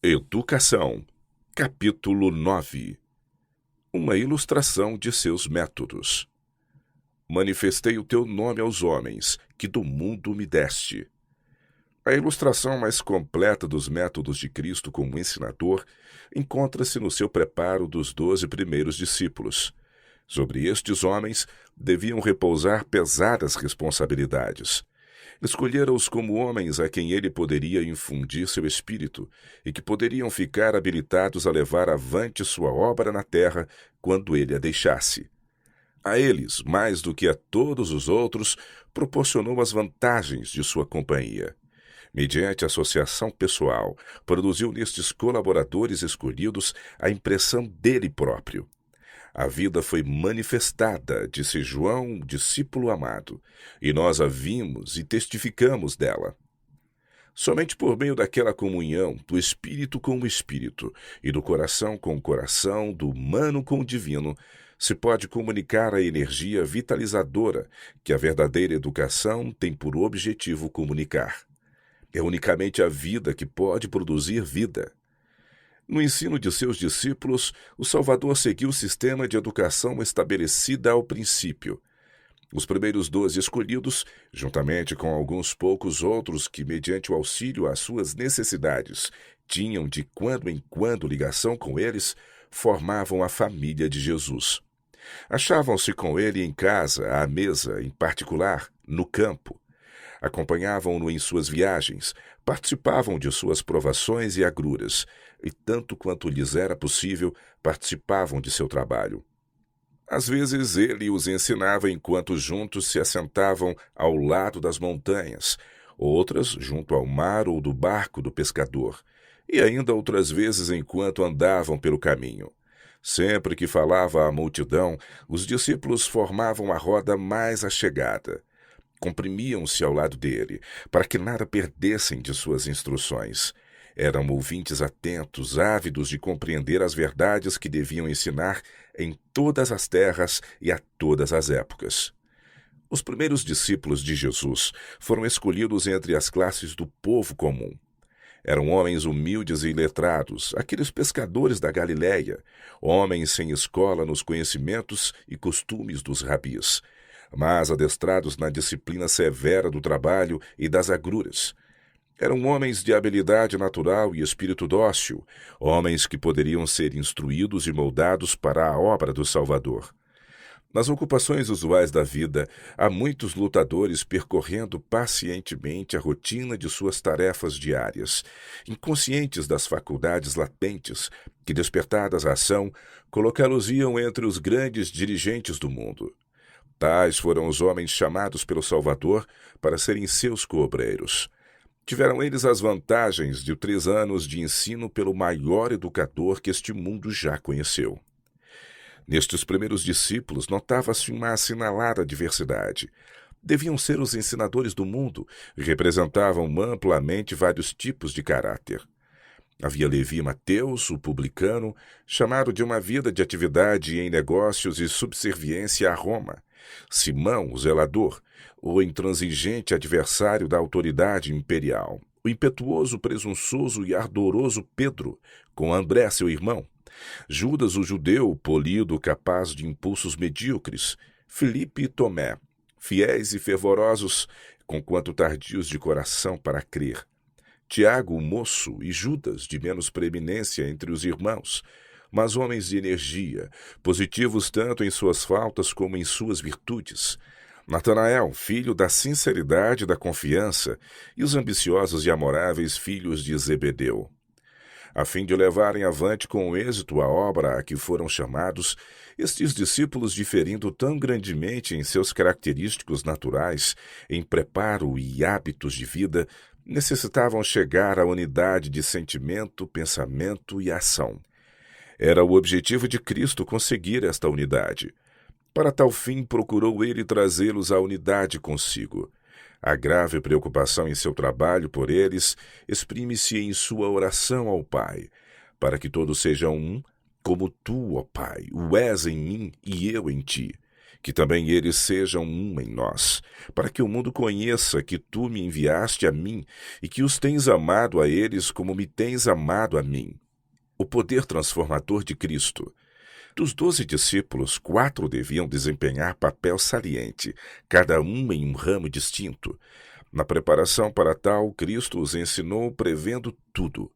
Educação, capítulo 9. Uma ilustração de seus métodos. Manifestei o teu nome aos homens, que do mundo me deste. A ilustração mais completa dos métodos de Cristo como ensinador encontra-se no seu preparo dos 12 primeiros discípulos. Sobre estes homens deviam repousar pesadas responsabilidades. Escolhera-os como homens a quem ele poderia infundir seu espírito e que poderiam ficar habilitados a levar avante sua obra na terra quando ele a deixasse. A eles, mais do que a todos os outros, proporcionou as vantagens de sua companhia. Mediante associação pessoal, produziu nestes colaboradores escolhidos a impressão dele próprio. A vida foi manifestada, disse João, discípulo amado, e nós a vimos e testificamos dela. Somente por meio daquela comunhão, do espírito com o espírito, e do coração com o coração, do humano com o divino, se pode comunicar a energia vitalizadora que a verdadeira educação tem por objetivo comunicar. É unicamente a vida que pode produzir vida. No ensino de seus discípulos, o Salvador seguiu o sistema de educação estabelecida ao princípio. Os primeiros 12 escolhidos, juntamente com alguns poucos outros que, mediante o auxílio às suas necessidades, tinham de quando em quando ligação com eles, formavam a família de Jesus. Achavam-se com ele em casa, à mesa, em particular, no campo. Acompanhavam-no em suas viagens, participavam de suas provações e agruras, e tanto quanto lhes era possível, participavam de seu trabalho. Às vezes ele os ensinava enquanto juntos se assentavam ao lado das montanhas, outras junto ao mar ou do barco do pescador, e ainda outras vezes enquanto andavam pelo caminho. Sempre que falava à multidão, os discípulos formavam a roda mais achegada. Comprimiam-se ao lado dele, para que nada perdessem de suas instruções. Eram ouvintes atentos, ávidos de compreender as verdades que deviam ensinar em todas as terras e a todas as épocas. Os primeiros discípulos de Jesus foram escolhidos entre as classes do povo comum. Eram homens humildes e iletrados, aqueles pescadores da Galiléia, homens sem escola nos conhecimentos e costumes dos rabis, mas adestrados na disciplina severa do trabalho e das agruras. Eram homens de habilidade natural e espírito dócil, homens que poderiam ser instruídos e moldados para a obra do Salvador. Nas ocupações usuais da vida, há muitos lutadores percorrendo pacientemente a rotina de suas tarefas diárias, inconscientes das faculdades latentes que, despertadas à ação, colocá-los-iam entre os grandes dirigentes do mundo. Tais foram os homens chamados pelo Salvador para serem seus coobreiros. Tiveram eles as vantagens de 3 anos de ensino pelo maior educador que este mundo já conheceu. Nestes primeiros discípulos notava-se uma assinalada diversidade. Deviam ser os ensinadores do mundo e representavam amplamente vários tipos de caráter. Havia Levi Mateus, o publicano, chamado de uma vida de atividade em negócios e subserviência a Roma. Simão, o zelador, o intransigente adversário da autoridade imperial. O impetuoso, presunçoso e ardoroso Pedro, com André, seu irmão. Judas, o judeu, polido, capaz de impulsos medíocres. Filipe e Tomé, fiéis e fervorosos, conquanto tardios de coração para crer. Tiago, o moço, e Judas, de menos preeminência entre os irmãos, mas homens de energia, positivos tanto em suas faltas como em suas virtudes. Natanael, filho da sinceridade e da confiança, e os ambiciosos e amoráveis filhos de Zebedeu. A fim de levarem avante com êxito a obra a que foram chamados, estes discípulos, diferindo tão grandemente em seus característicos naturais, em preparo e hábitos de vida, necessitavam chegar à unidade de sentimento, pensamento e ação. Era o objetivo de Cristo conseguir esta unidade. Para tal fim, procurou ele trazê-los à unidade consigo. A grave preocupação em seu trabalho por eles exprime-se em sua oração ao Pai, para que todos sejam um, como tu, ó Pai, o és em mim e eu em ti, que também eles sejam um em nós, para que o mundo conheça que tu me enviaste a mim e que os tens amado a eles como me tens amado a mim. O poder transformador de Cristo. Dos 12 discípulos, 4 deviam desempenhar papel saliente, cada um em um ramo distinto. Na preparação para tal, Cristo os ensinou prevendo tudo.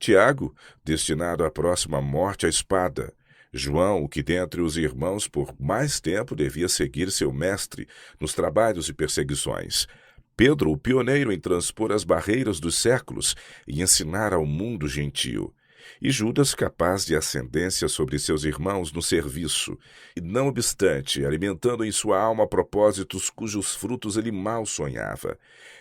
Tiago, destinado à próxima morte à espada. João, o que dentre os irmãos por mais tempo devia seguir seu mestre nos trabalhos e perseguições. Pedro, o pioneiro em transpor as barreiras dos séculos e ensinar ao mundo gentio. E Judas, capaz de ascendência sobre seus irmãos no serviço, e não obstante, alimentando em sua alma propósitos cujos frutos ele mal sonhava.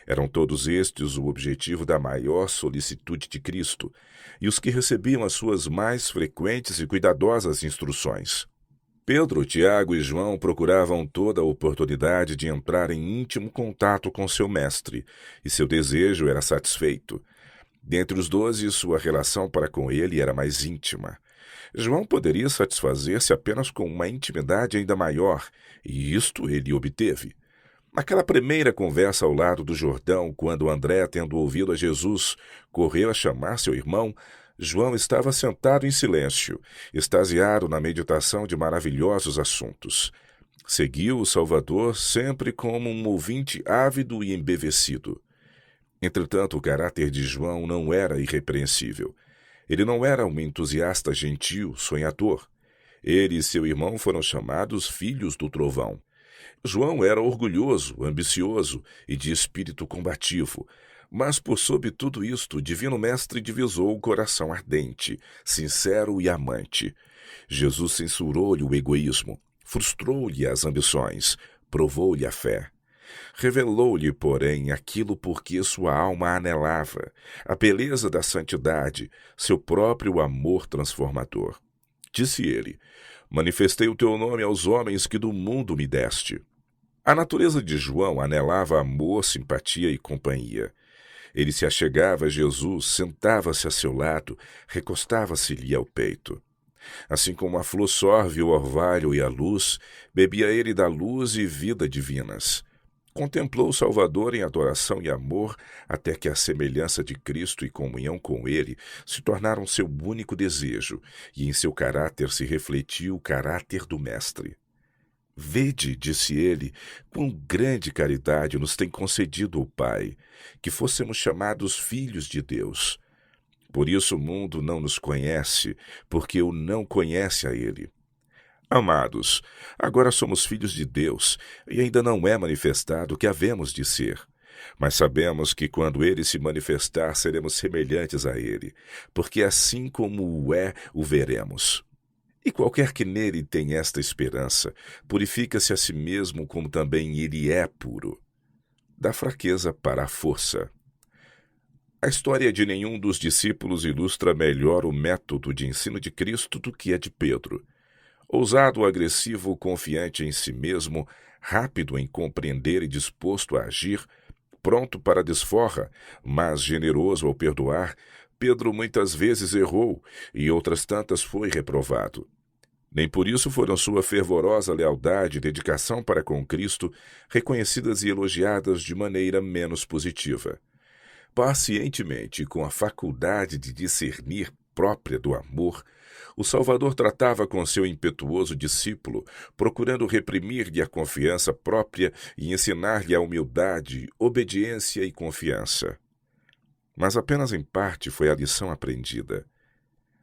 Eram todos estes o objetivo da maior solicitude de Cristo, e os que recebiam as suas mais frequentes e cuidadosas instruções. Pedro, Tiago e João procuravam toda a oportunidade de entrar em íntimo contato com seu mestre, e seu desejo era satisfeito. Dentre os 12, sua relação para com ele era mais íntima. João poderia satisfazer-se apenas com uma intimidade ainda maior, e isto ele obteve. Naquela primeira conversa ao lado do Jordão, quando André, tendo ouvido a Jesus, correu a chamar seu irmão, João estava sentado em silêncio, extasiado na meditação de maravilhosos assuntos. Seguiu o Salvador sempre como um ouvinte ávido e embevecido. Entretanto, o caráter de João não era irrepreensível. Ele não era um entusiasta gentil, sonhador. Ele e seu irmão foram chamados filhos do trovão. João era orgulhoso, ambicioso e de espírito combativo, mas por sobre tudo isto o Divino Mestre divisou o coração ardente, sincero e amante. Jesus censurou-lhe o egoísmo, frustrou-lhe as ambições, provou-lhe a fé. Revelou-lhe, porém, aquilo por que sua alma anelava, a beleza da santidade, seu próprio amor transformador. Disse ele: manifestei o teu nome aos homens que do mundo me deste. A natureza de João anelava amor, simpatia e companhia. Ele se achegava a Jesus, sentava-se a seu lado, recostava-se-lhe ao peito. Assim como a flor sorve o orvalho e a luz, bebia ele da luz e vida divinas. Contemplou o Salvador em adoração e amor, até que a semelhança de Cristo e comunhão com ele se tornaram seu único desejo, e em seu caráter se refletiu o caráter do Mestre. Vede, disse ele, quão grande caridade nos tem concedido o Pai, que fôssemos chamados filhos de Deus. Por isso o mundo não nos conhece, porque o não conhece a ele. Amados, agora somos filhos de Deus, e ainda não é manifestado o que havemos de ser. Mas sabemos que quando ele se manifestar, seremos semelhantes a ele, porque assim como o é, o veremos. E qualquer que nele tem esta esperança, purifica-se a si mesmo como também ele é puro. Da fraqueza para a força. A história de nenhum dos discípulos ilustra melhor o método de ensino de Cristo do que a de Pedro. Ousado, agressivo, confiante em si mesmo, rápido em compreender e disposto a agir, pronto para a desforra, mas generoso ao perdoar, Pedro muitas vezes errou e outras tantas foi reprovado. Nem por isso foram sua fervorosa lealdade e dedicação para com Cristo reconhecidas e elogiadas de maneira menos positiva. Pacientemente, com a faculdade de discernir própria do amor, o Salvador tratava com seu impetuoso discípulo, procurando reprimir-lhe a confiança própria e ensinar-lhe a humildade, obediência e confiança. Mas apenas em parte foi a lição aprendida.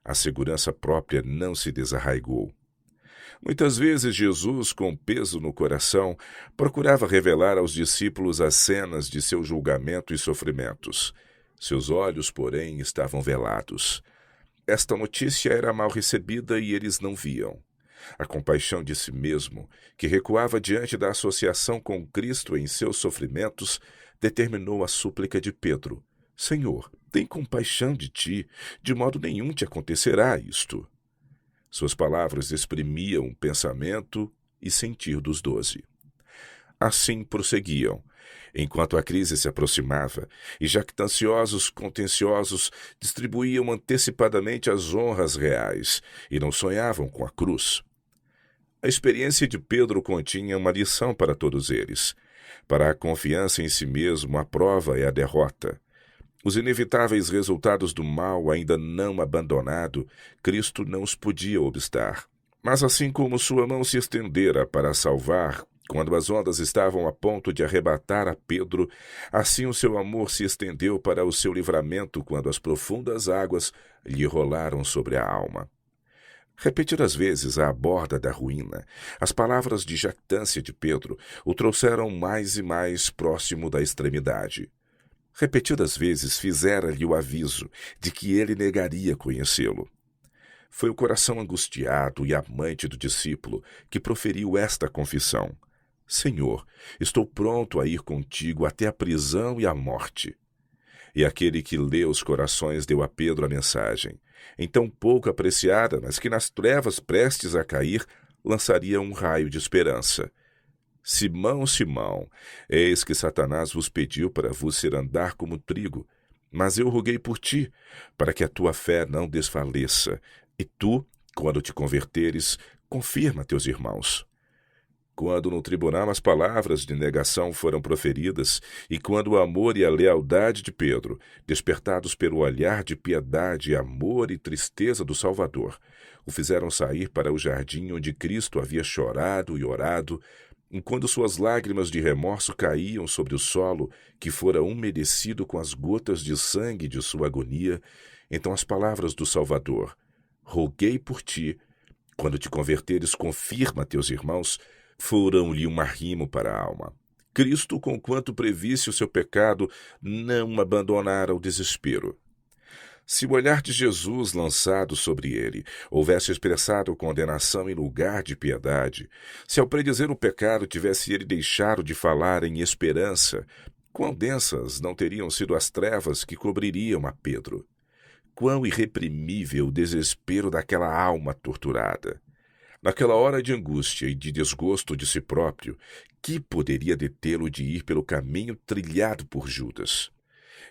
A segurança própria não se desarraigou. Muitas vezes Jesus, com peso no coração, procurava revelar aos discípulos as cenas de seu julgamento e sofrimentos. Seus olhos, porém, estavam velados. Esta notícia era mal recebida e eles não viam. A compaixão de si mesmo, que recuava diante da associação com Cristo em seus sofrimentos, determinou a súplica de Pedro: Senhor, tem compaixão de ti, de modo nenhum te acontecerá isto. Suas palavras exprimiam o pensamento e sentir dos 12. Assim prosseguiam, enquanto a crise se aproximava, e jactanciosos contenciosos distribuíam antecipadamente as honras reais e não sonhavam com a cruz. A experiência de Pedro continha uma lição para todos eles. Para a confiança em si mesmo, a prova é a derrota. Os inevitáveis resultados do mal ainda não abandonado, Cristo não os podia obstar. Mas assim como sua mão se estendera para salvar, quando as ondas estavam a ponto de arrebatar a Pedro, assim o seu amor se estendeu para o seu livramento quando as profundas águas lhe rolaram sobre a alma. Repetidas vezes à borda da ruína, as palavras de jactância de Pedro o trouxeram mais e mais próximo da extremidade. Repetidas vezes fizera-lhe o aviso de que ele negaria conhecê-lo. Foi o coração angustiado e amante do discípulo que proferiu esta confissão: Senhor, estou pronto a ir contigo até a prisão e a morte. E aquele que lê os corações deu a Pedro a mensagem, então pouco apreciada, mas que nas trevas prestes a cair, lançaria um raio de esperança. Simão, Simão, eis que Satanás vos pediu para vos ser andar como trigo, mas eu roguei por ti, para que a tua fé não desfaleça, e tu, quando te converteres, confirma teus irmãos. Quando no tribunal as palavras de negação foram proferidas, e quando o amor e a lealdade de Pedro, despertados pelo olhar de piedade, amor e tristeza do Salvador, o fizeram sair para o jardim onde Cristo havia chorado e orado, enquanto suas lágrimas de remorso caíam sobre o solo que fora umedecido com as gotas de sangue de sua agonia, então as palavras do Salvador: roguei por ti, quando te converteres, confirma teus irmãos, foram-lhe um arrimo para a alma. Cristo, conquanto previsse o seu pecado, não abandonara o desespero. Se o olhar de Jesus lançado sobre ele houvesse expressado condenação em lugar de piedade, se ao predizer o pecado tivesse ele deixado de falar em esperança, quão densas não teriam sido as trevas que cobririam a Pedro? Quão irreprimível o desespero daquela alma torturada! Naquela hora de angústia e de desgosto de si próprio, que poderia detê-lo de ir pelo caminho trilhado por Judas?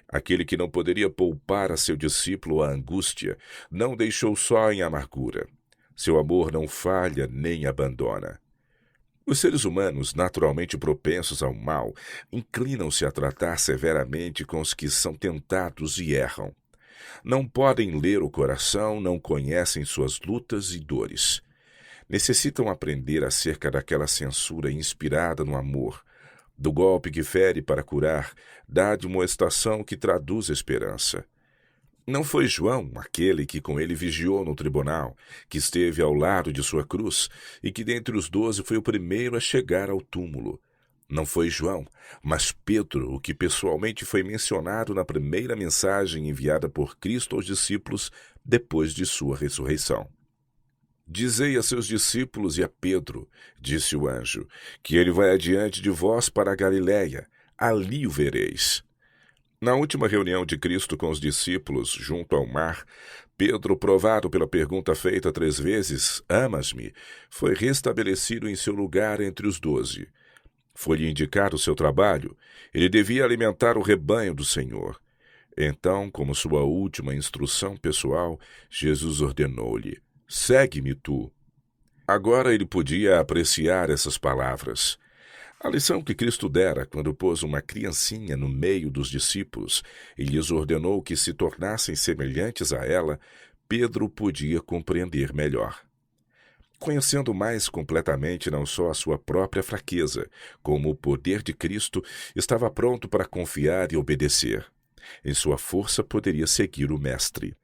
Aquele que não poderia poupar a seu discípulo a angústia, não o deixou só em amargura. Seu amor não falha nem abandona. Os seres humanos, naturalmente propensos ao mal, inclinam-se a tratar severamente com os que são tentados e erram. Não podem ler o coração, não conhecem suas lutas e dores. Necessitam aprender acerca daquela censura inspirada no amor, do golpe que fere para curar, da admoestação que traduz esperança. Não foi João, aquele que com ele vigiou no tribunal, que esteve ao lado de sua cruz e que dentre os 12 foi o primeiro a chegar ao túmulo. Não foi João, mas Pedro, o que pessoalmente foi mencionado na primeira mensagem enviada por Cristo aos discípulos depois de sua ressurreição. Dizei a seus discípulos e a Pedro, disse o anjo, que ele vai adiante de vós para a Galiléia, ali o vereis. Na última reunião de Cristo com os discípulos, junto ao mar, Pedro, provado pela pergunta feita 3 vezes, amas-me, foi restabelecido em seu lugar entre os 12. Foi-lhe indicado o seu trabalho, ele devia alimentar o rebanho do Senhor. Então, como sua última instrução pessoal, Jesus ordenou-lhe: segue-me tu. Agora ele podia apreciar essas palavras. A lição que Cristo dera quando pôs uma criancinha no meio dos discípulos e lhes ordenou que se tornassem semelhantes a ela, Pedro podia compreender melhor. Conhecendo mais completamente não só a sua própria fraqueza, como o poder de Cristo, estava pronto para confiar e obedecer. Em sua força poderia seguir o Mestre.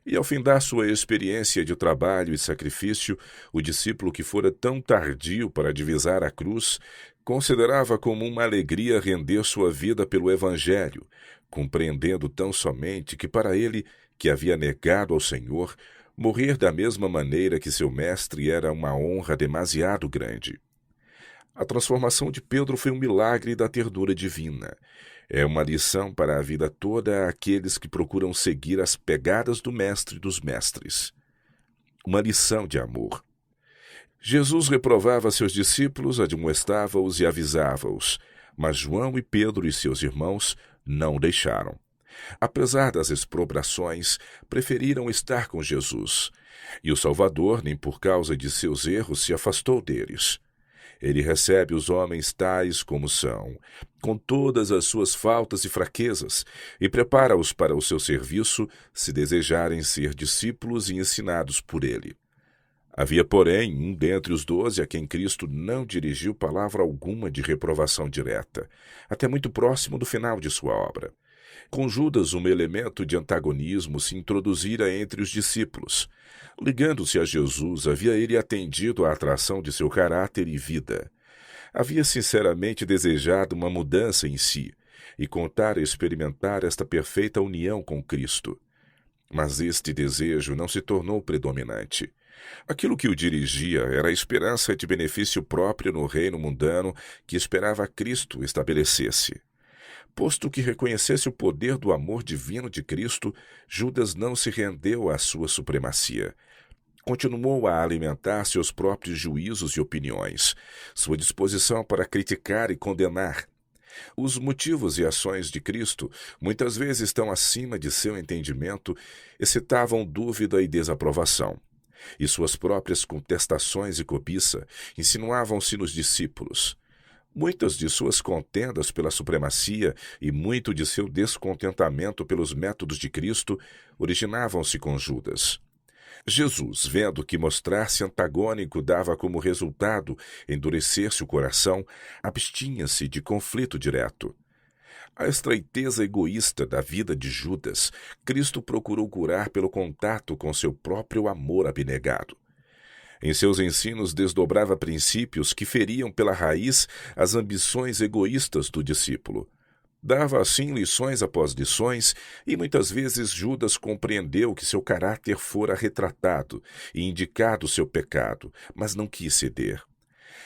E ao findar sua experiência de trabalho e sacrifício, o discípulo que fora tão tardio para divisar a cruz, considerava como uma alegria render sua vida pelo Evangelho, compreendendo tão somente que para ele, que havia negado ao Senhor, morrer da mesma maneira que seu mestre era uma honra demasiado grande. A transformação de Pedro foi um milagre da ternura divina. É uma lição para a vida toda àqueles que procuram seguir as pegadas do Mestre dos Mestres. Uma lição de amor. Jesus reprovava seus discípulos, admoestava-os e avisava-os, mas João e Pedro e seus irmãos não o deixaram. Apesar das exprobrações, preferiram estar com Jesus. E o Salvador, nem por causa de seus erros, se afastou deles. Ele recebe os homens tais como são, com todas as suas faltas e fraquezas, e prepara-os para o seu serviço, se desejarem ser discípulos e ensinados por ele. Havia, porém, um dentre os 12 a quem Cristo não dirigiu palavra alguma de reprovação direta, até muito próximo do final de sua obra. Com Judas, um elemento de antagonismo se introduzira entre os discípulos. Ligando-se a Jesus, havia ele atendido à atração de seu caráter e vida. Havia sinceramente desejado uma mudança em si, e contara experimentar esta perfeita união com Cristo. Mas este desejo não se tornou predominante. Aquilo que o dirigia era a esperança de benefício próprio no reino mundano que esperava Cristo estabelecesse. Posto que reconhecesse o poder do amor divino de Cristo, Judas não se rendeu à sua supremacia. Continuou a alimentar seus próprios juízos e opiniões, sua disposição para criticar e condenar. Os motivos e ações de Cristo, muitas vezes estão acima de seu entendimento, excitavam dúvida e desaprovação. E suas próprias contestações e cobiça insinuavam-se nos discípulos. Muitas de suas contendas pela supremacia e muito de seu descontentamento pelos métodos de Cristo originavam-se com Judas. Jesus, vendo que mostrar-se antagônico dava como resultado endurecer-se o coração, abstinha-se de conflito direto. A estreiteza egoísta da vida de Judas, Cristo procurou curar pelo contato com seu próprio amor abnegado. Em seus ensinos desdobrava princípios que feriam pela raiz as ambições egoístas do discípulo. Dava assim lições após lições, e muitas vezes Judas compreendeu que seu caráter fora retratado e indicado seu pecado, mas não quis ceder.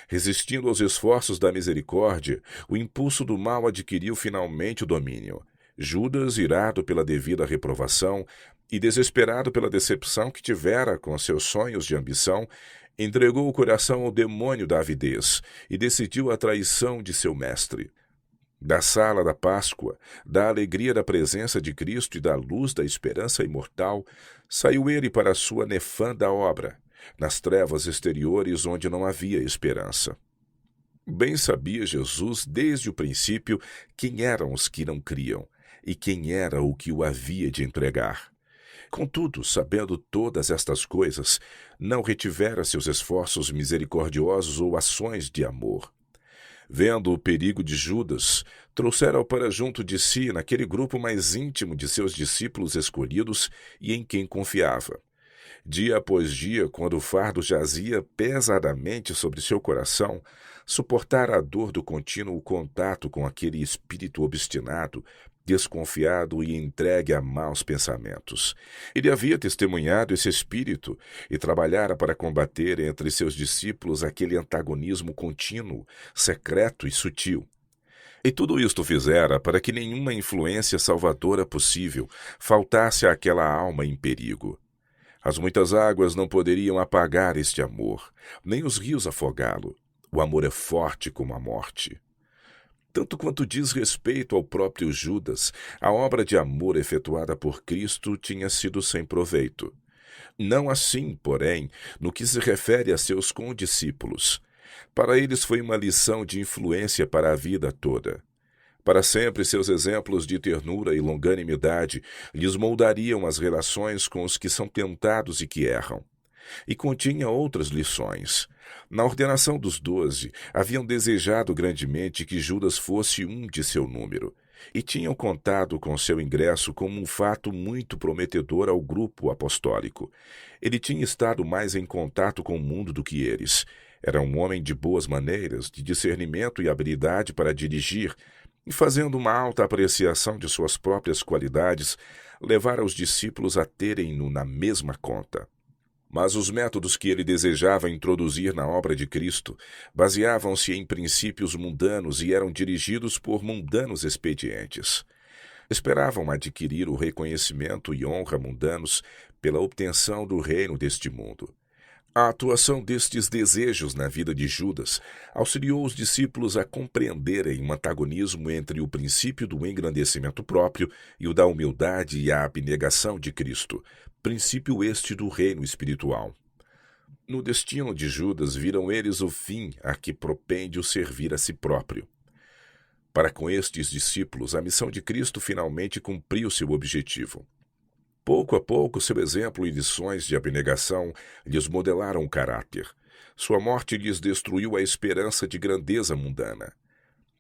Resistindo aos esforços da misericórdia, o impulso do mal adquiriu finalmente o domínio. Judas, irado pela devida reprovação e desesperado pela decepção que tivera com seus sonhos de ambição, entregou o coração ao demônio da avidez e decidiu a traição de seu mestre. Da sala da Páscoa, da alegria da presença de Cristo e da luz da esperança imortal, saiu ele para a sua nefanda obra, nas trevas exteriores onde não havia esperança. Bem sabia Jesus desde o princípio quem eram os que não criam e quem era o que o havia de entregar. Contudo, sabendo todas estas coisas, não retivera seus esforços misericordiosos ou ações de amor. Vendo o perigo de Judas, trouxera-o para junto de si naquele grupo mais íntimo de seus discípulos escolhidos e em quem confiava. Dia após dia, quando o fardo jazia pesadamente sobre seu coração, suportara a dor do contínuo contato com aquele espírito obstinado, desconfiado e entregue a maus pensamentos. Ele havia testemunhado esse espírito e trabalhara para combater entre seus discípulos aquele antagonismo contínuo, secreto e sutil. E tudo isto fizera para que nenhuma influência salvadora possível faltasse àquela alma em perigo. As muitas águas não poderiam apagar este amor, nem os rios afogá-lo. O amor é forte como a morte. Tanto quanto diz respeito ao próprio Judas, a obra de amor efetuada por Cristo tinha sido sem proveito. Não assim, porém, no que se refere a seus condiscípulos. Para eles foi uma lição de influência para a vida toda. Para sempre seus exemplos de ternura e longanimidade lhes moldariam as relações com os que são tentados e que erram. E continha outras lições. Na ordenação dos 12, haviam desejado grandemente que Judas fosse um de seu número, e tinham contado com seu ingresso como um fato muito prometedor ao grupo apostólico. Ele tinha estado mais em contato com o mundo do que eles. Era um homem de boas maneiras, de discernimento e habilidade para dirigir, e fazendo uma alta apreciação de suas próprias qualidades, levara os discípulos a terem-no na mesma conta. Mas os métodos que ele desejava introduzir na obra de Cristo baseavam-se em princípios mundanos e eram dirigidos por mundanos expedientes. Esperavam adquirir o reconhecimento e honra mundanos pela obtenção do reino deste mundo. A atuação destes desejos na vida de Judas auxiliou os discípulos a compreenderem um antagonismo entre o princípio do engrandecimento próprio e o da humildade e a abnegação de Cristo, princípio este do reino espiritual. No destino de Judas viram eles o fim a que propende o servir a si próprio. Para com estes discípulos, a missão de Cristo finalmente cumpriu seu objetivo. Pouco a pouco, seu exemplo e lições de abnegação lhes modelaram o caráter. Sua morte lhes destruiu a esperança de grandeza mundana.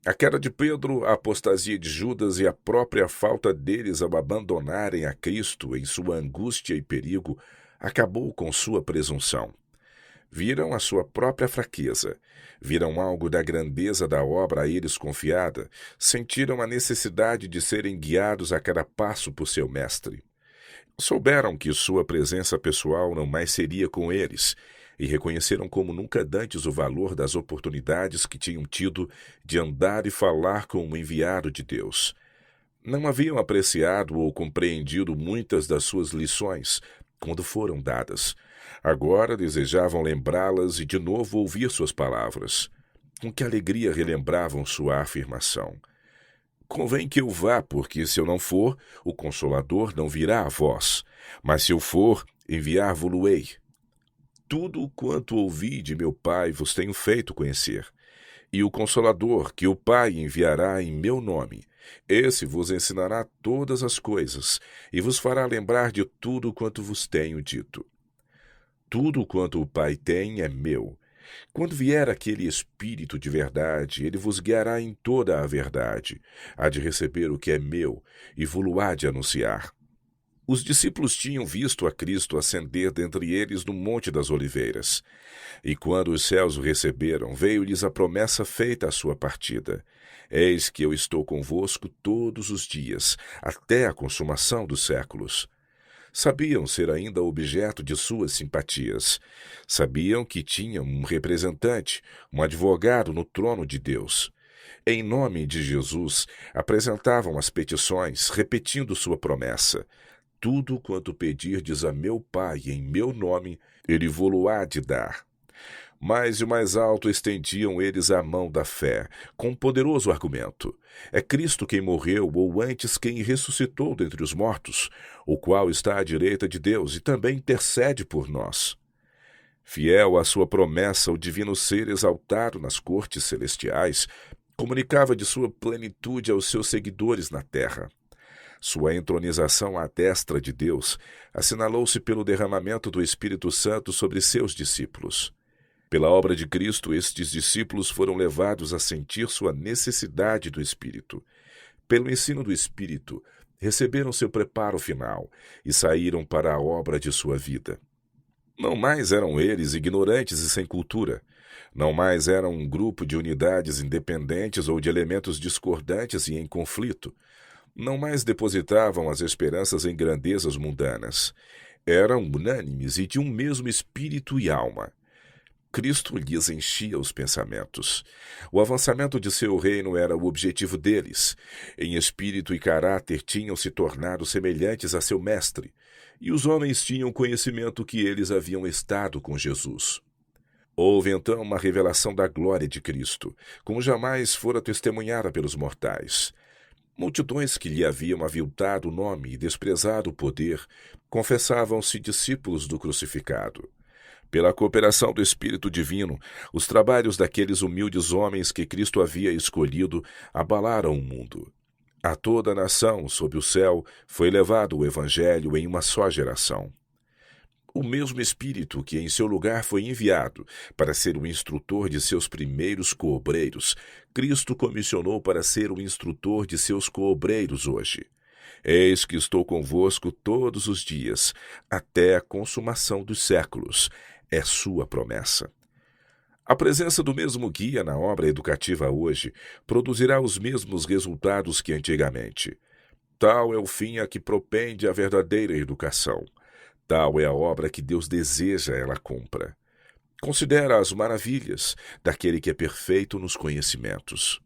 A queda de Pedro, a apostasia de Judas e a própria falta deles ao abandonarem a Cristo em sua angústia e perigo acabou com sua presunção. Viram a sua própria fraqueza, viram algo da grandeza da obra a eles confiada, sentiram a necessidade de serem guiados a cada passo por seu mestre. Souberam que sua presença pessoal não mais seria com eles e reconheceram como nunca dantes o valor das oportunidades que tinham tido de andar e falar com o enviado de Deus. Não haviam apreciado ou compreendido muitas das suas lições quando foram dadas. Agora desejavam lembrá-las e de novo ouvir suas palavras. Com que alegria relembravam sua afirmação. Convém que eu vá, porque se eu não for, o Consolador não virá a vós. Mas se eu for, enviar-vo-lo-ei. Tudo quanto ouvi de meu Pai vos tenho feito conhecer. E o Consolador, que o Pai enviará em meu nome, esse vos ensinará todas as coisas, e vos fará lembrar de tudo quanto vos tenho dito. Tudo quanto o Pai tem é meu. Quando vier aquele Espírito de verdade, ele vos guiará em toda a verdade. Há de receber o que é meu e vo-lo há de anunciar. Os discípulos tinham visto a Cristo ascender dentre eles no Monte das Oliveiras. E quando os céus o receberam, veio-lhes a promessa feita à sua partida. Eis que eu estou convosco todos os dias, até a consumação dos séculos. Sabiam ser ainda objeto de suas simpatias. Sabiam que tinham um representante, um advogado no trono de Deus. Em nome de Jesus, apresentavam as petições, repetindo sua promessa. Tudo quanto pedirdes a meu Pai em meu nome, ele vo-lo há de dar. Mais e mais alto estendiam eles a mão da fé, com um poderoso argumento. É Cristo quem morreu, ou antes quem ressuscitou dentre os mortos, o qual está à direita de Deus e também intercede por nós. Fiel à sua promessa, o divino ser exaltado nas cortes celestiais, comunicava de sua plenitude aos seus seguidores na terra. Sua entronização à destra de Deus assinalou-se pelo derramamento do Espírito Santo sobre seus discípulos. Pela obra de Cristo, estes discípulos foram levados a sentir sua necessidade do Espírito. Pelo ensino do Espírito, receberam seu preparo final e saíram para a obra de sua vida. Não mais eram eles ignorantes e sem cultura. Não mais eram um grupo de unidades independentes ou de elementos discordantes e em conflito. Não mais depositavam as esperanças em grandezas mundanas. Eram unânimes e de um mesmo espírito e alma. Cristo lhes enchia os pensamentos. O avançamento de seu reino era o objetivo deles. Em espírito e caráter tinham se tornado semelhantes a seu mestre, e os homens tinham conhecimento que eles haviam estado com Jesus. Houve então uma revelação da glória de Cristo, como jamais fora testemunhada pelos mortais. Multidões que lhe haviam aviltado o nome e desprezado o poder, confessavam-se discípulos do crucificado. Pela cooperação do Espírito Divino, os trabalhos daqueles humildes homens que Cristo havia escolhido abalaram o mundo. A toda a nação sob o céu foi levado o Evangelho em uma só geração. O mesmo Espírito que em seu lugar foi enviado para ser o instrutor de seus primeiros coobreiros, Cristo comissionou para ser o instrutor de seus coobreiros hoje. Eis que estou convosco todos os dias, até a consumação dos séculos. É sua promessa. A presença do mesmo guia na obra educativa hoje produzirá os mesmos resultados que antigamente. Tal é o fim a que propende a verdadeira educação. Tal é a obra que Deus deseja ela cumpra. Considera as maravilhas daquele que é perfeito nos conhecimentos.